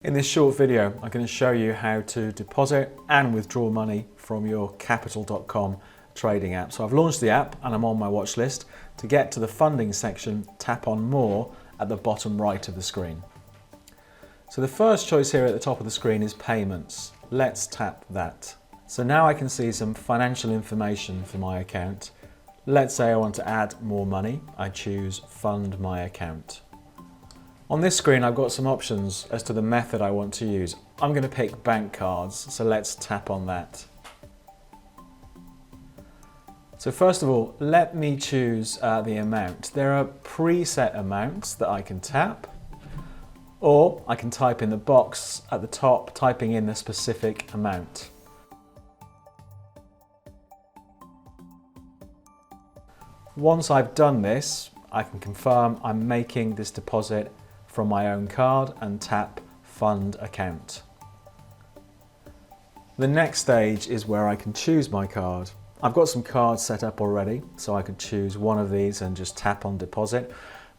In this short video, I'm going to show you how to deposit and withdraw money from your Capital.com trading app. So I've launched the app and I'm on my watch list. To get to the funding section, tap on More at the bottom right of the screen. So the first choice here at the top of the screen is Payments. Let's tap that. So now I can see some financial information for my account. Let's say I want to add more money. I choose Fund My Account. On this screen, I've got some options as to the method I want to use. I'm going to pick bank cards, so let's tap on that. So first of all, let me choose the amount. There are preset amounts that I can tap, or I can type in the box at the top, typing in the specific amount. Once I've done this, I can confirm I'm making this deposit from my own card and tap Fund Account. The next stage is where I can choose my card. I've got some cards set up already, so I could choose one of these and just tap on Deposit.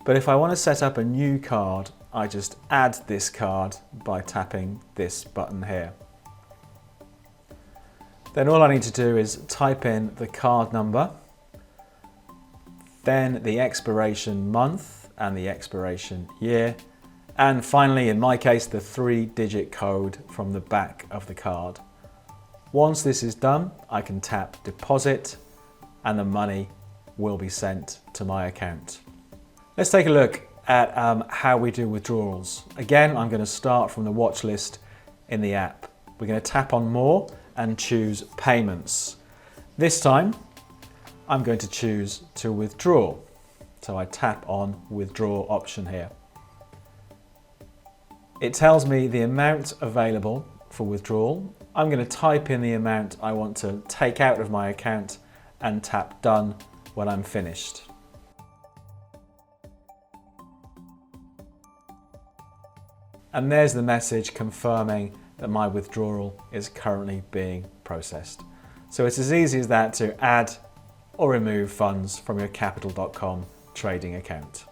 But if I want to set up a new card, I just add this card by tapping this button here. Then all I need to do is type in the card number, then the expiration month and the expiration year, and finally, in my case, the 3-digit code from the back of the card. Once this is done, I can tap Deposit and the money will be sent to my account. Let's take a look at how we do withdrawals. Again, I'm going to start from the watch list in the app. We're going to tap on More and choose Payments. This time, I'm going to choose to withdraw. So I tap on Withdraw option here. It tells me the amount available for withdrawal. I'm going to type in the amount I want to take out of my account and tap Done when I'm finished. And there's the message confirming that my withdrawal is currently being processed. So it's as easy as that to add or remove funds from your Capital.com trading account.